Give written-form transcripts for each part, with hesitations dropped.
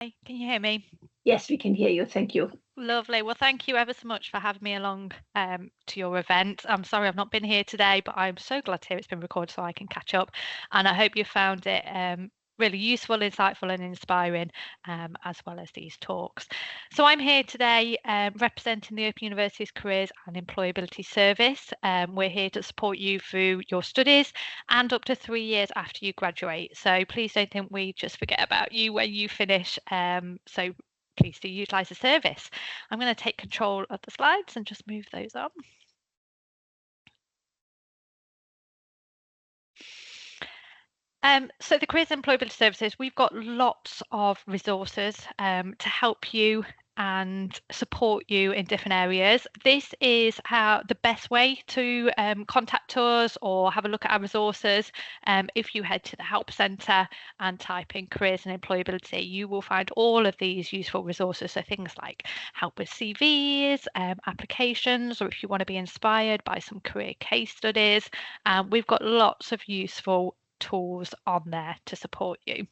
Can you hear me? Yes, we can hear you. Thank you. Lovely. Well, thank you ever so much for having me along to your event. I'm sorry I've not been here today, but I'm so glad to hear it's been recorded so I can catch up. And I hope you found it really useful, insightful, and inspiring, as well as these talks. So I'm here today representing the Open University's Careers and Employability Service. We're here to support you through your studies and up to 3 years after you graduate. So please don't think we just forget about you when you finish. So please do utilise the service. I'm going to take control of the slides and just move those on. So the Careers and Employability Services, we've got lots of resources to help you and support you in different areas. This is how the best way to contact us or have a look at our resources. If you head to the Help Centre and type in Careers and Employability, you will find all of these useful resources. So things like help with CVs, applications, or if you want to be inspired by some career case studies. We've got lots of useful tools on there to support you.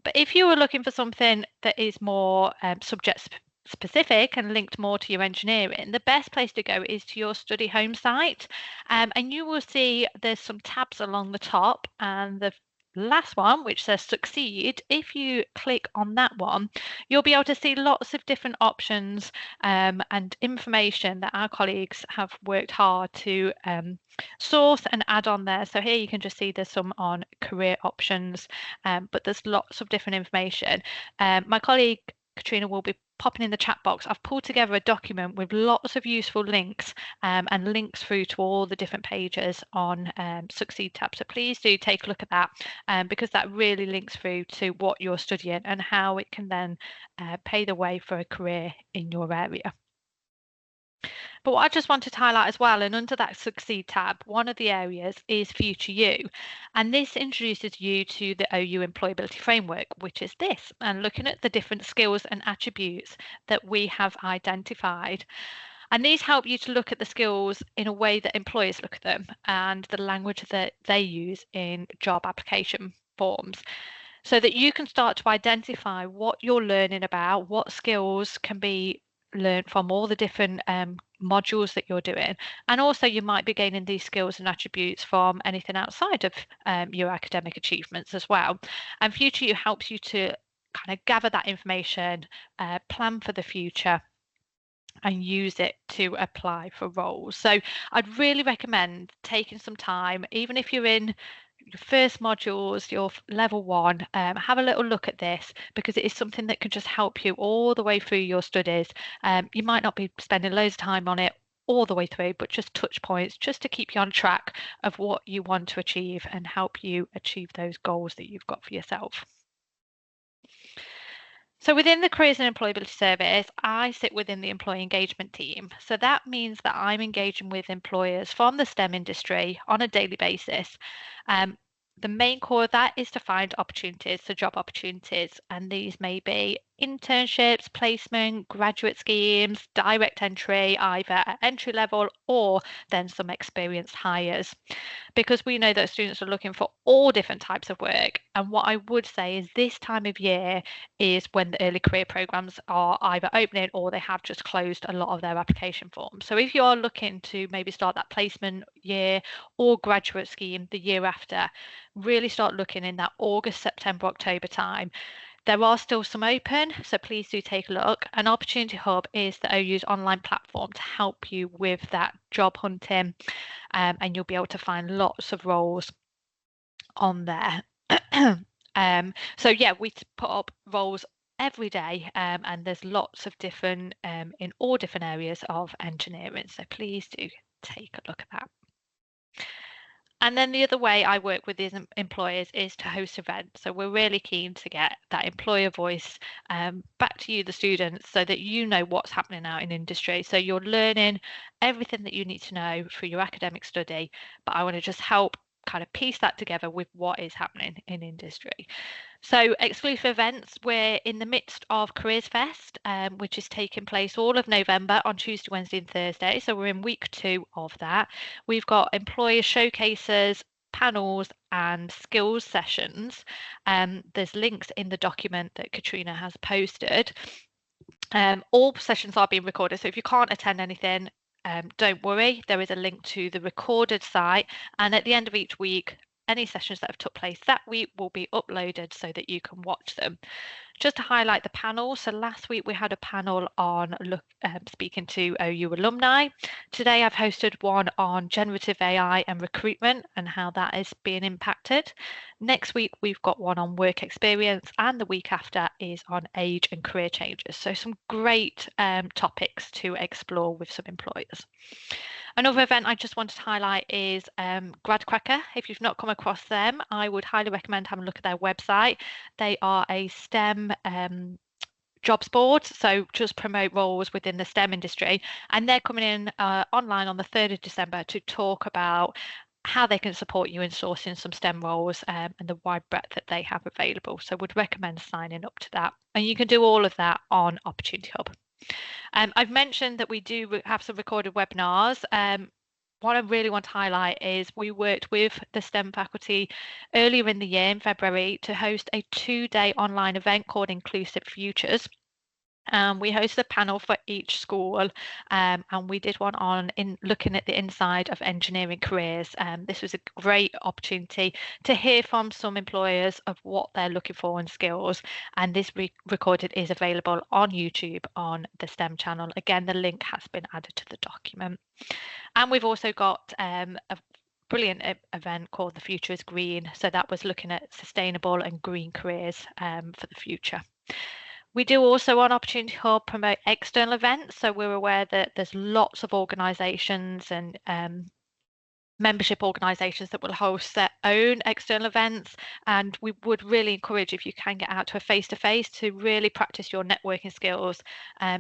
But if you were looking for something that is more subject specific and linked more to your engineering, the best place to go is to your study home site. And you will see there's some tabs along the top, and the last one, which says Succeed, if you click on that one, you'll be able to see lots of different options and information that our colleagues have worked hard to source and add on there. So here you can just see there's some on career options, but there's lots of different information. My colleague Katrina will be popping in the chat box. I've pulled together a document with lots of useful links and links through to all the different pages on Succeed tab. So please do take a look at that because that really links through to what you're studying and how it can then pave the way for a career in your area. But what I just wanted to highlight as well, and under that Succeed tab, one of the areas is Future You. And this introduces you to the OU Employability Framework, which is this, and looking at the different skills and attributes that we have identified. And these help you to look at the skills in a way that employers look at them and the language that they use in job application forms, so that you can start to identify what you're learning about, what skills can be learned from all the different modules that you're doing. And also you might be gaining these skills and attributes from anything outside of your academic achievements as well. And Future You helps you to kind of gather that information, plan for the future, and use it to apply for roles. So I'd really recommend taking some time, even if you're in your first modules, your level one, have a little look at this because it is something that can just help you all the way through your studies. You might not be spending loads of time on it all the way through, but just touch points just to keep you on track of what you want to achieve and help you achieve those goals that you've got for yourself. So within the Careers and Employability Service, I sit within the employee engagement team. So that means that I'm engaging with employers from the STEM industry on a daily basis. The main core of that is to find opportunities, so job opportunities, and these may be internships, placement, graduate schemes, direct entry, either at entry level or then some experienced hires. Because we know that students are looking for all different types of work. And what I would say is this time of year is when the early career programs are either opening or they have just closed a lot of their application forms. So if you're looking to maybe start that placement year or graduate scheme the year after, really start looking in that August, September, October time. There are still some open, so please do take a look. And Opportunity Hub is the OU's online platform to help you with that job hunting, and you'll be able to find lots of roles on there. So yeah, we put up roles every day, and there's lots of different in all different areas of engineering. So please do take a look at that. And then the other way I work with these employers is to host events. So we're really keen to get that employer voice back to you, the students, so that you know what's happening out in industry. So you're learning everything that you need to know through your academic study, but I want to just help kind of piece that together with what is happening in industry. So exclusive events, we're in the midst of Careers Fest, which is taking place all of November on Tuesday, Wednesday and Thursday. So we're in week 2 of that. We've got employer showcases panels and skills sessions. There's links in the document that Katrina has posted. All sessions are being recorded, so if you can't attend anything, don't worry. There is a link to the recorded site, and at the end of each week, any sessions that have took place that week will be uploaded so that you can watch them. Just to highlight the panel, so last week we had a panel on speaking to OU alumni. Today I've hosted one on generative AI and recruitment and how that is being impacted. Next week we've got one on work experience, and the week after is on age and career changes. So some great topics to explore with some employers. Another event I just wanted to highlight is Grad Cracker. If you've not come across them, I would highly recommend having a look at their website. They are a STEM jobs board, so just promote roles within the STEM industry. And they're coming in online on the 3rd of December to talk about how they can support you in sourcing some STEM roles and the wide breadth that they have available. So would recommend signing up to that. And you can do all of that on Opportunity Hub. I've mentioned that we do have some recorded webinars. What I really want to highlight is we worked with the STEM faculty earlier in the year in February to host a 2-day online event called Inclusive Futures. We hosted a panel for each school, and we did one on looking at the inside of engineering careers. This was a great opportunity to hear from some employers of what they're looking for in skills, and this recorded is available on YouTube on the STEM channel. Again, the link has been added to the document. And we've also got a brilliant event called The Future is Green. So that was looking at sustainable and green careers for the future. We do also on Opportunity Hub promote external events. So we're aware that there's lots of organisations and membership organisations that will host their own external events, and we would really encourage, if you can get out to a face-to-face, to really practice your networking skills,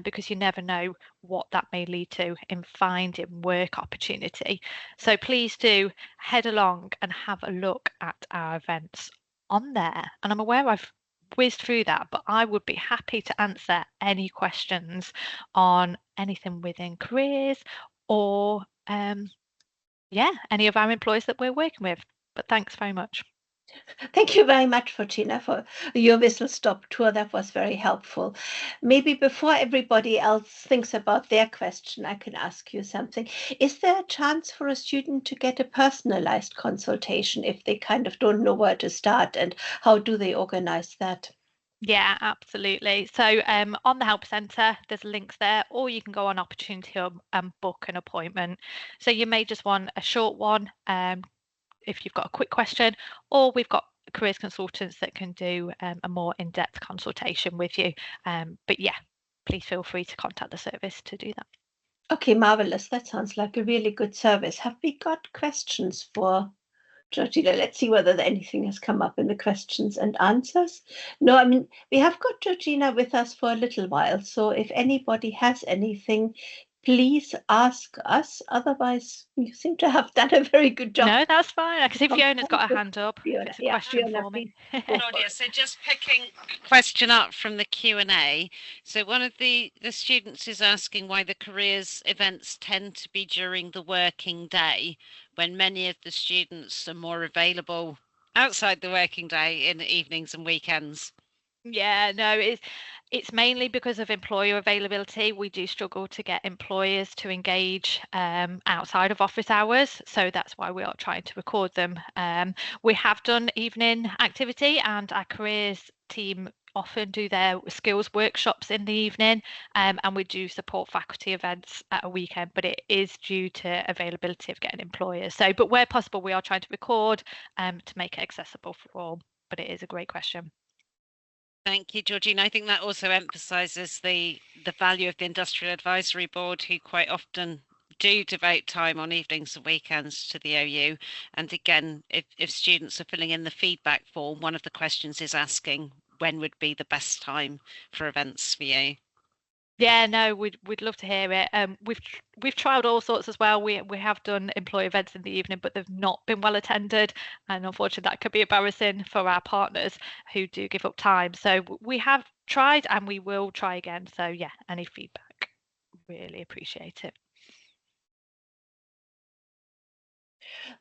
because you never know what that may lead to in finding work opportunity. So please do head along and have a look at our events on there. And I'm aware I've whizzed through that, but I would be happy to answer any questions on anything within careers or any of our employees that we're working with. But thanks very much. Thank you very much, Fortina, for your whistle-stop tour. That was very helpful. Maybe before everybody else thinks about their question, I can ask you something. Is there a chance for a student to get a personalized consultation if they kind of don't know where to start, and how do they organize that? Yeah, absolutely. So on the Help Centre, there's links there, or you can go on Opportunity Hub and book an appointment. So you may just want a short one if you've got a quick question, or we've got careers consultants that can do a more in-depth consultation with you. But yeah, please feel free to contact the service to do that. Okay, marvelous. That sounds like a really good service. Have we got questions for Georgina? Let's see whether anything has come up in the questions and answers. No, I mean, we have got Georgina with us for a little while. So if anybody has anything, please ask us. Otherwise, you seem to have done a very good job. No, that's fine. I can see Fiona's got her hand up. Fiona, It's a question Fiona, for me. Claudia, so just picking a question up from the Q&A. So one of the students is asking why the careers events tend to be during the working day when many of the students are more available outside the working day in the evenings and weekends. Yeah, no, it's mainly because of employer availability. We do struggle to get employers to engage outside of office hours, so that's why we are trying to record them. We have done evening activity, and our careers team often do their skills workshops in the evening, and we do support faculty events at a weekend, but it is due to availability of getting employers. So, but where possible, we are trying to record to make it accessible for all. But it is a great question. Thank you, Georgina. I think that also emphasises the value of the Industrial Advisory Board, who quite often do devote time on evenings and weekends to the OU. And again, if students are filling in the feedback form, one of the questions is asking when would be the best time for events for you. Yeah, no, we'd love to hear it. We've tried all sorts as well. We have done employee events in the evening, but they've not been well attended, and unfortunately, that could be embarrassing for our partners who do give up time. So we have tried, and we will try again. So yeah, any feedback, really appreciate it.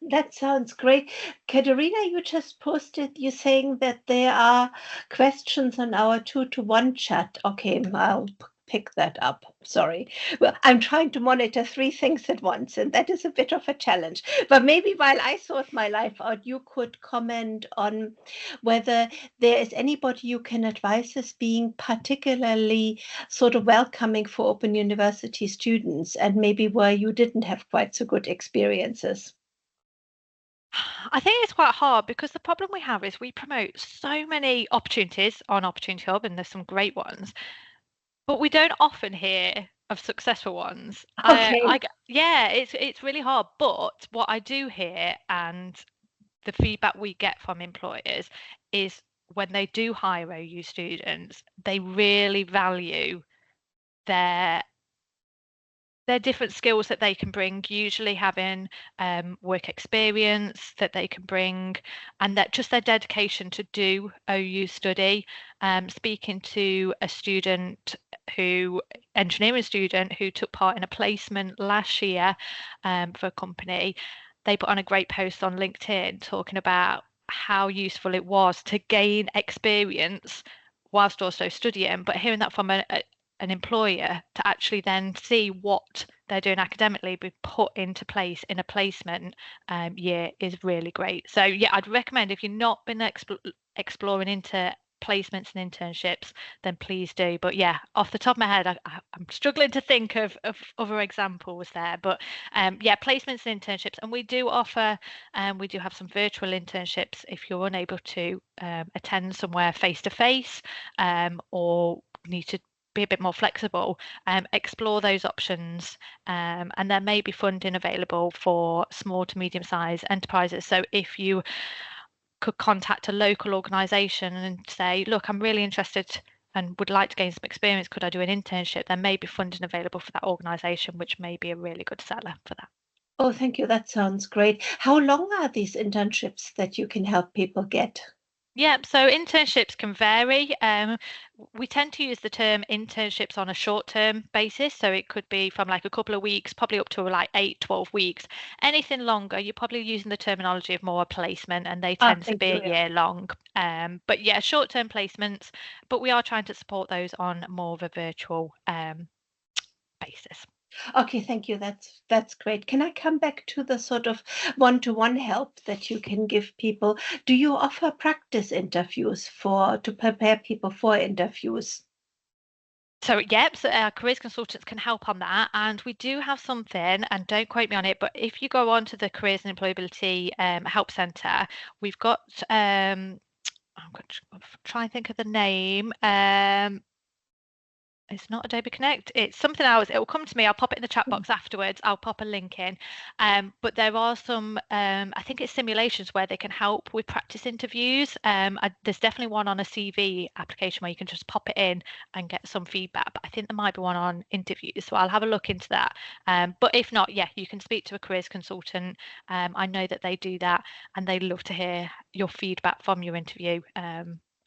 That sounds great. Katerina, you just posted, you saying that there are questions on our 2-to-1 chat. Okay, I'll pick that up. Sorry. Well, I'm trying to monitor 3 things at once, and that is a bit of a challenge. But maybe while I sort my life out, you could comment on whether there is anybody you can advise as being particularly sort of welcoming for Open University students, and maybe where you didn't have quite so good experiences. I think it's quite hard because the problem we have is we promote so many opportunities on Opportunity Hub, and there's some great ones, but we don't often hear of successful ones. Okay. Yeah, it's really hard. But what I do hear, and the feedback we get from employers, is when they do hire OU students, they really value their different skills that they can bring, usually having work experience that they can bring, and that just their dedication to do OU study. Speaking to a engineering student who took part in a placement last year for a company, they put on a great post on LinkedIn talking about how useful it was to gain experience whilst also studying, but hearing that from an employer to actually then see what they're doing academically be put into place in a placement year is really great. So yeah, I'd recommend if you've not been exploring into placements and internships, then please do. But yeah, off the top of my head, I'm struggling to think of other examples there. But yeah, placements and internships, and we do offer, we do have some virtual internships if you're unable to attend somewhere face to face, or need to be a bit more flexible, explore those options, and there may be funding available for small to medium-sized enterprises. So if you could contact a local organisation and say, look, I'm really interested and would like to gain some experience, could I do an internship? There may be funding available for that organisation, which may be a really good seller for that. Oh, thank you. That sounds great. How long are these internships that you can help people get? Yeah, so internships can vary. We tend to use the term internships on a short-term basis. So it could be from like a couple of weeks, probably up to like 8-12 weeks. Anything longer, you're probably using the terminology of more a placement, and they tend to Thank be you. a year long. But yeah, short-term placements, but we are trying to support those on more of a virtual basis. Okay, thank you. That's great. Can I come back to the sort of one-to-one help that you can give people? Do you offer practice interviews to prepare people for interviews? So, yep, so our careers consultants can help on that. And we do have something, and don't quote me on it, but if you go on to the Careers and Employability Help Centre, we've got, I'm going to try and think of the name. It's not Adobe Connect. It's something else. It will come to me. I'll pop it in the chat box afterwards. I'll pop a link in. But there are some, I think it's simulations where they can help with practice interviews. There's definitely one on a CV application where you can just pop it in and get some feedback. But I think there might be one on interviews. So I'll have a look into that. But if not, yeah, you can speak to a careers consultant. I know that they do that, and they love to hear your feedback from your interview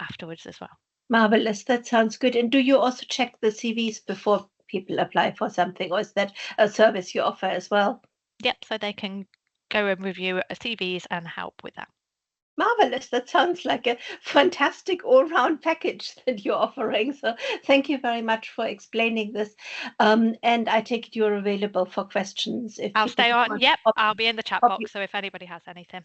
afterwards as well. Marvelous. That sounds good. And do you also check the CVs before people apply for something, or is that a service you offer as well? Yep, so they can go and review CVs and help with that. Marvelous. That sounds like a fantastic all-round package that you're offering. So thank you very much for explaining this. And I take it you're available for questions if I'll people stay on. want Yep, to I'll be in the chat box. So if anybody has anything.